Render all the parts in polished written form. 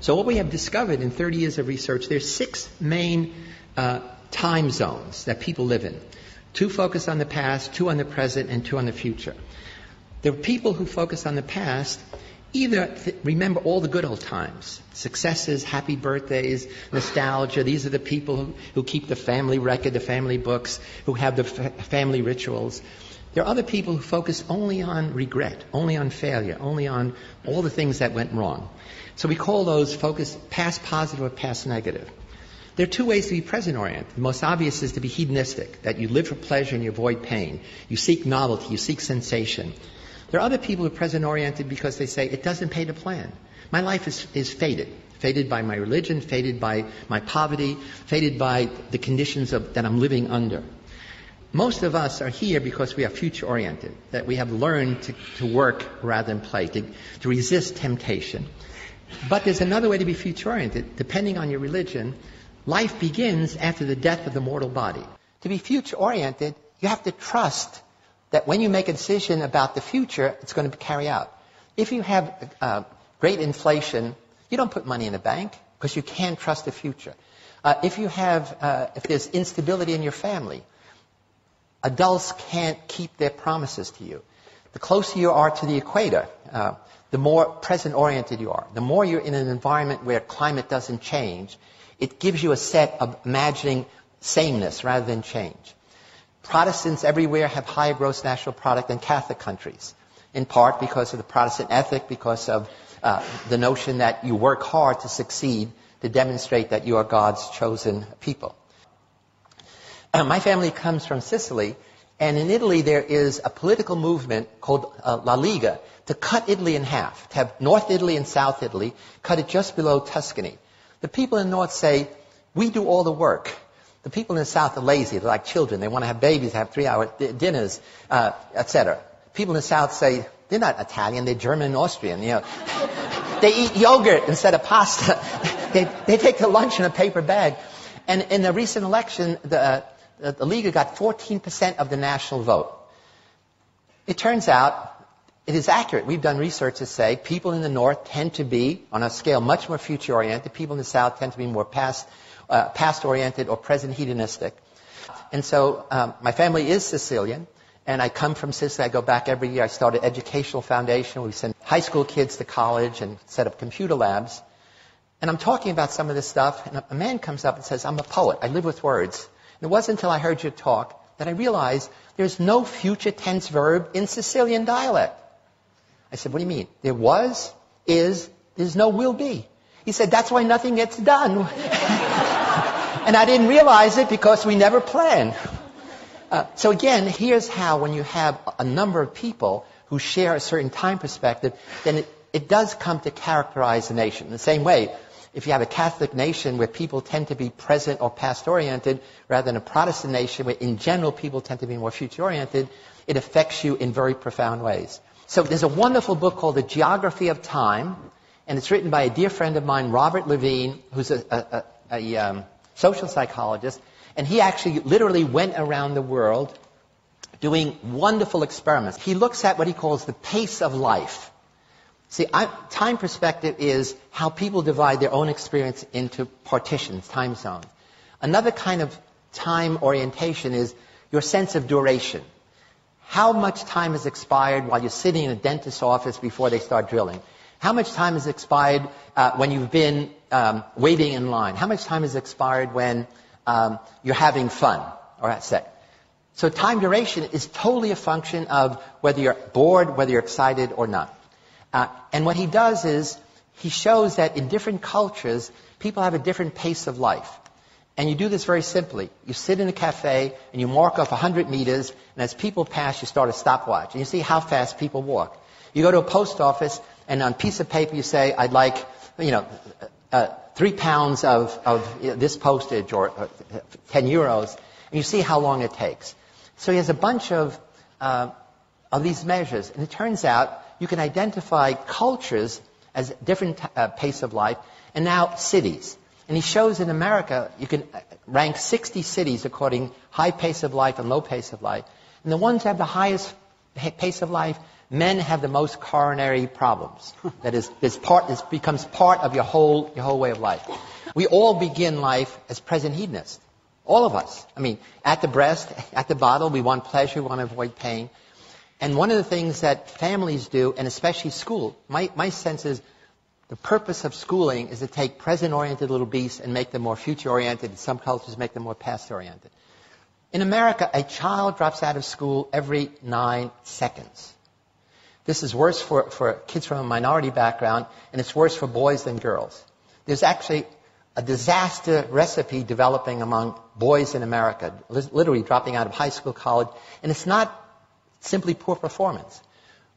So what we have discovered in 30 years of research, there's 6 main time zones that people live in. 2 focus on the past, 2 on the present, and 2 on the future. The people who focus on the past either remember all the good old times, successes, happy birthdays, nostalgia. These are the people who keep the family record, the family books, who have the family rituals. There are other people who focus only on regret, only on failure, only on all the things that went wrong. So we call those focus past positive or past negative. There are 2 ways to be present-oriented. The most obvious is to be hedonistic, that you live for pleasure and you avoid pain. You seek novelty, you seek sensation. There are other people who are present-oriented because they say, it doesn't pay to plan. My life is fated. Fated by my religion, fated by my poverty, fated by the conditions that I'm living under. Most of us are here because we are future-oriented, that we have learned to work rather than play, to resist temptation. But there's another way to be future-oriented. Depending on your religion, life begins after the death of the mortal body. To be future-oriented, you have to trust that when you make a decision about the future, it's going to carry out. If you have great inflation, you don't put money in the bank because you can't trust the future. If there's instability in your family, adults can't keep their promises to you. The closer you are to the equator, the more present-oriented you are. The more you're in an environment where climate doesn't change, it gives you a set of imagining sameness rather than change. Protestants everywhere have higher gross national product than Catholic countries, in part because of the Protestant ethic, because of the notion that you work hard to succeed, to demonstrate that you are God's chosen people. My family comes from Sicily, and in Italy there is a political movement called La Liga to cut Italy in half, to have North Italy and South Italy, cut it just below Tuscany. The people in the North say, we do all the work. The people in the South are lazy. They're like children. They want to have babies, have 3-hour dinners, etc. People in the South say, they're not Italian, they're German and Austrian. They eat yogurt instead of pasta. They take their lunch in a paper bag. And in the recent election, the Liga got 14% of the national vote. It turns out it is accurate. We've done research to say people in the North tend to be, on a scale much more future-oriented. People in the South tend to be more past-oriented or present hedonistic. And so my family is Sicilian, and I come from Sicily. I go back every year. I start an educational foundation. We send high school kids to college and set up computer labs. And I'm talking about some of this stuff, and a man comes up and says, I'm a poet. I live with words. And it wasn't until I heard your talk that I realized there's no future tense verb in Sicilian dialect. I said, what do you mean? There was, is, there's no will be. He said, that's why nothing gets done. And I didn't realize it because we never planned. So again, here's how when you have a number of people who share a certain time perspective, then it does come to characterize a nation. In the same way, if you have a Catholic nation where people tend to be present or past-oriented, rather than a Protestant nation where in general people tend to be more future-oriented, it affects you in very profound ways. So there's a wonderful book called The Geography of Time, and it's written by a dear friend of mine, Robert Levine, who's a social psychologist, and he actually literally went around the world doing wonderful experiments. He looks at what he calls the pace of life. See, time perspective is how people divide their own experience into partitions, time zones. Another kind of time orientation is your sense of duration. How much time has expired while you're sitting in a dentist's office before they start drilling? How much time has expired when you've been waiting in line? How much time has expired when you're having fun or at sex? So time duration is totally a function of whether you're bored, whether you're excited or not. And what he does is he shows that in different cultures, people have a different pace of life. And you do this very simply. You sit in a cafe and you mark off 100 meters, and as people pass, you start a stopwatch. And you see how fast people walk. You go to a post office, and on a piece of paper you say, I'd like, 3 pounds of this postage or 10 euros, and you see how long it takes. So he has a bunch of these measures, and it turns out you can identify cultures as different pace of life, and now cities. And he shows in America, you can rank 60 cities according high pace of life and low pace of life. And the ones that have the highest pace of life, men have the most coronary problems. That is, this becomes part of your whole way of life. We all begin life as present hedonists. All of us. I mean, at the breast, at the bottle, we want pleasure, we want to avoid pain. And one of the things that families do, and especially school, my sense is the purpose of schooling is to take present-oriented little beasts and make them more future-oriented. In some cultures, make them more past-oriented. In America, a child drops out of school every 9 seconds. This is worse for kids from a minority background, and it's worse for boys than girls. There's actually a disaster recipe developing among boys in America, literally dropping out of high school, college, and it's not simply poor performance.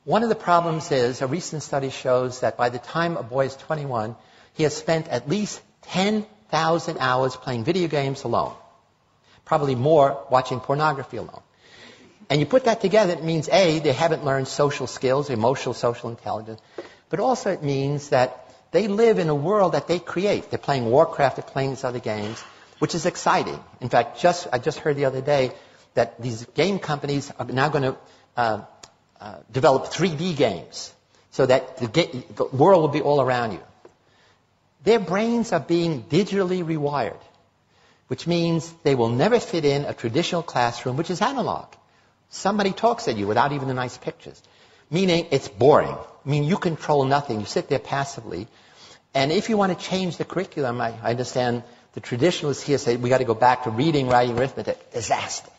One of the problems is, a recent study shows that by the time a boy is 21, he has spent at least 10,000 hours playing video games alone. Probably more watching pornography alone. And you put that together, it means, A, they haven't learned social skills, emotional, social intelligence, but also it means that they live in a world that they create. They're playing Warcraft, they're playing these other games, which is exciting. In fact, I just heard the other day that these game companies are now going to develop 3D games so that the world will be all around you. Their brains are being digitally rewired, which means they will never fit in a traditional classroom, which is analog. Somebody talks at you without even the nice pictures, meaning it's boring. I mean, you control nothing. You sit there passively. And if you want to change the curriculum, I understand the traditionalists here say we got to go back to reading, writing, arithmetic. Disaster.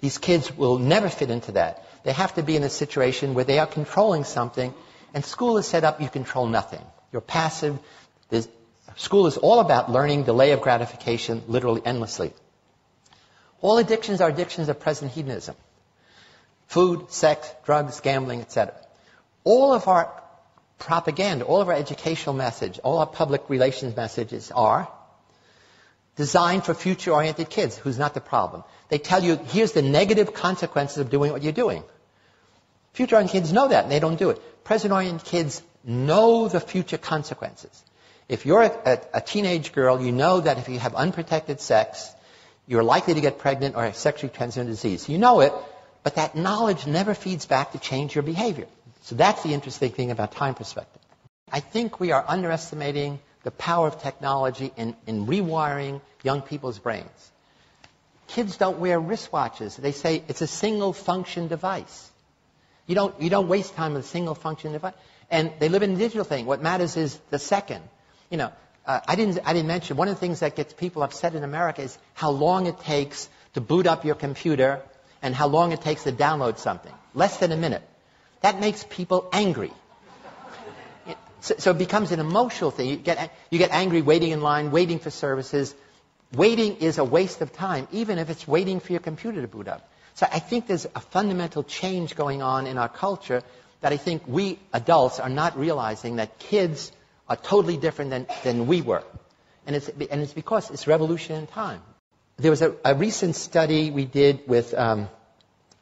These kids will never fit into that. They have to be in a situation where they are controlling something, and school is set up, you control nothing. You're passive. School is all about learning, delay of gratification, literally endlessly. All addictions are addictions of present hedonism. Food, sex, drugs, gambling, etc. All of our propaganda, all of our educational message, all our public relations messages are designed for future-oriented kids, who's not the problem. They tell you, here's the negative consequences of doing what you're doing. Future-oriented kids know that, and they don't do it. Present-oriented kids know the future consequences. If you're a teenage girl, you know that if you have unprotected sex, you're likely to get pregnant or have sexually transmitted disease. You know it, but that knowledge never feeds back to change your behavior. So that's the interesting thing about time perspective. I think we are underestimating the power of technology in rewiring young people's brains. Kids don't wear wristwatches. They say it's a single function device. You don't waste time with a single function device. And they live in a digital thing. What matters is the second. You know, I didn't mention, one of the things that gets people upset in America is how long it takes to boot up your computer and how long it takes to download something. Less than a minute. That makes people angry. So it becomes an emotional thing. You get angry waiting in line, waiting for services. Waiting is a waste of time, even if it's waiting for your computer to boot up. So I think there's a fundamental change going on in our culture that I think we adults are not realizing, that kids are totally different than we were. And it's because it's revolution in time. There was a recent study we did with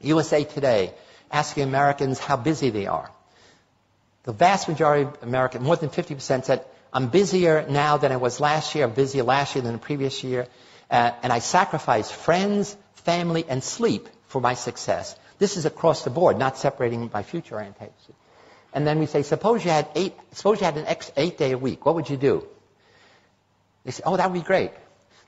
USA Today asking Americans how busy they are. The vast majority of Americans, more than 50%, said, I'm busier now than I was last year. I'm busier last year than the previous year. And I sacrifice friends, family, and sleep for my success. This is across the board, not separating by future orientation. And then we say, suppose you had an 8-day a week. What would you do? They say, oh, that would be great.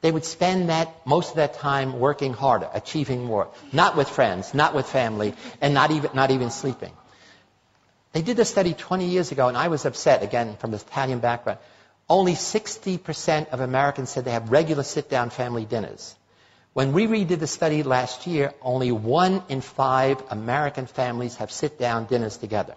They would spend most of that time working harder, achieving more. Not with friends, not with family, and not even sleeping. They did a study 20 years ago, and I was upset, again, from this Italian background. Only 60% of Americans said they have regular sit-down family dinners. When we redid the study last year, only 1 in 5 American families have sit-down dinners together.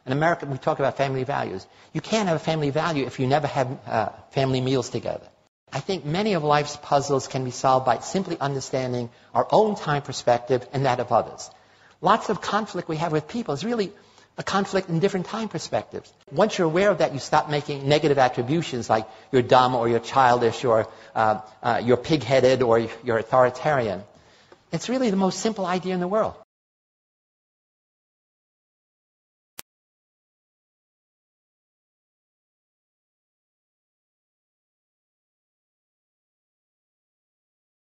In America, we talk about family values. You can't have a family value if you never have family meals together. I think many of life's puzzles can be solved by simply understanding our own time perspective and that of others. Lots of conflict we have with people is really a conflict in different time perspectives. Once you're aware of that, you stop making negative attributions like you're dumb or you're childish or you're pig-headed or you're authoritarian. It's really the most simple idea in the world.